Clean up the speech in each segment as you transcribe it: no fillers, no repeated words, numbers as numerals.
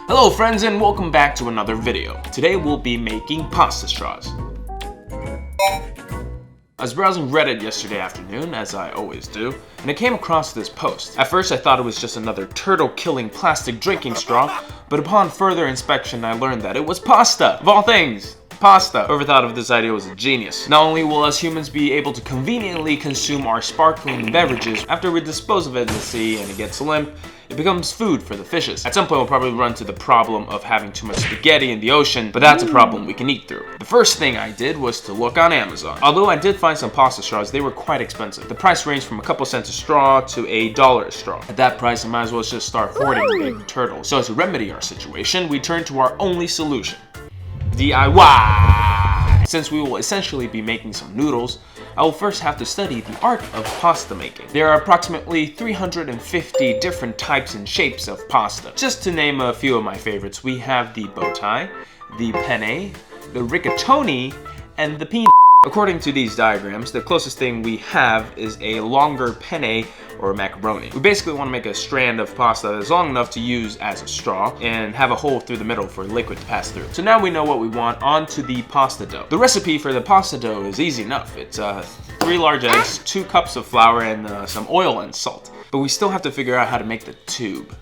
Hello friends and welcome back to another video. Today we'll be making pasta straws. I was browsing Reddit yesterday afternoon, as I always do, and I came across this post. At first I thought it was just another turtle-killing plastic drinking straw, but upon further inspection I learned that it was pasta, of all things. Pasta. Whoever thought of this idea was a genius. Not only will us humans be able to conveniently consume our sparkling beverages, after we dispose of it in the sea and it gets limp, it becomes food for the fishes. At some point we'll probably run into the problem of having too much spaghetti in the ocean, but that's a problem we can eat through. The first thing I did was to look on Amazon. Although I did find some pasta straws, they were quite expensive. The price ranged from a couple cents a straw to $1 a straw. At that price I might as well just start hoarding big turtles. So to remedy our situation, we turned to our only solution. DIY! Since we will essentially be making some noodles, I will first have to study the art of pasta making. There are approximately 350 different types and shapes of pasta. Just to name a few of my favorites, we have the bow tie, the penne, the rigatoni, and the peanut. According to these diagrams, the closest thing we have is a longer penne or macaroni. We basically want to make a strand of pasta that's long enough to use as a straw and have a hole through the middle for liquid to pass through. So now we know what we want onto the pasta dough. The recipe for the pasta dough is easy enough. It's 3 large eggs, 2 cups of flour, and some oil and salt. But we still have to figure out how to make the tube.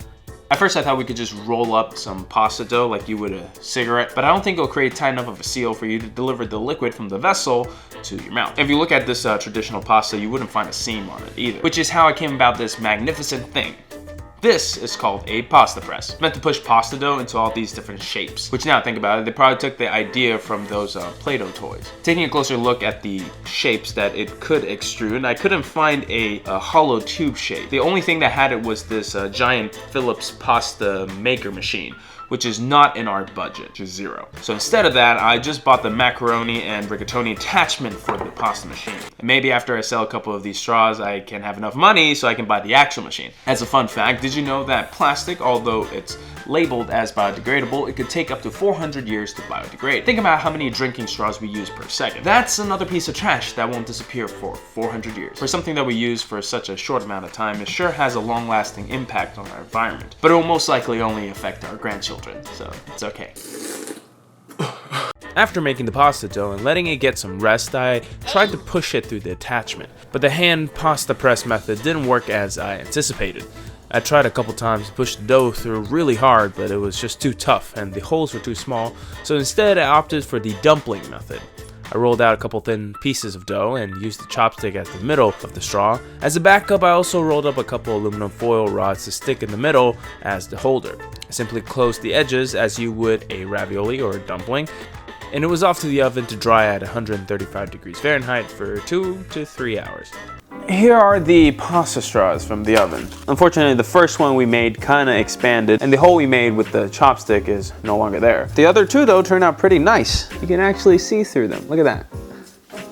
At first I thought we could just roll up some pasta dough like you would a cigarette, but I don't think it'll create tight enough of a seal for you to deliver the liquid from the vessel to your mouth. If you look at this traditional pasta, you wouldn't find a seam on it either, which is how I came about this magnificent thing. This is called a pasta press. It's meant to push pasta dough into all these different shapes, which now think about it, they probably took the idea from those Play-Doh toys. Taking a closer look at the shapes that it could extrude, I couldn't find a hollow tube shape. The only thing that had it was this giant Philips pasta maker machine, which is not in our budget, which is 0. So instead of that, I just bought the macaroni and rigatoni attachment for the pasta machine. And maybe after I sell a couple of these straws, I can have enough money so I can buy the actual machine. As a fun fact, did you know that plastic, although it's labeled as biodegradable, it could take up to 400 years to biodegrade? Think about how many drinking straws we use per second. That's another piece of trash that won't disappear for 400 years. For something that we use for such a short amount of time, it sure has a long-lasting impact on our environment. But it will most likely only affect our grandchildren, so it's okay. After making the pasta dough and letting it get some rest, I tried to push it through the attachment, but the hand pasta press method didn't work as I anticipated. I tried a couple times to push the dough through really hard, but it was just too tough and the holes were too small, so instead I opted for the dumpling method. I rolled out a couple thin pieces of dough and used the chopstick as the middle of the straw. As a backup, I also rolled up a couple aluminum foil rods to stick in the middle as the holder. I simply closed the edges as you would a ravioli or a dumpling, and it was off to the oven to dry at 135 degrees Fahrenheit for 2 to 3 hours. Here are the pasta straws from the oven. Unfortunately, the first one we made kind of expanded, and the hole we made with the chopstick is no longer there. The other two, though, turned out pretty nice. You can actually see through them. Look at that.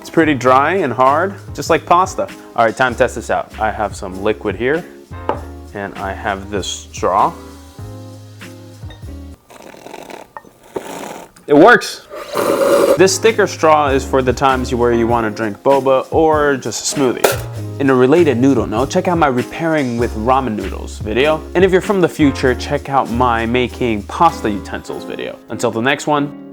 It's pretty dry and hard, just like pasta. All right, time to test this out. I have some liquid here, and I have this straw. It works. This thicker straw is for the times where you want to drink boba or just a smoothie. In a related noodle note, check out my repairing with ramen noodles video. And if you're from the future, check out my making pasta utensils video. Until the next one,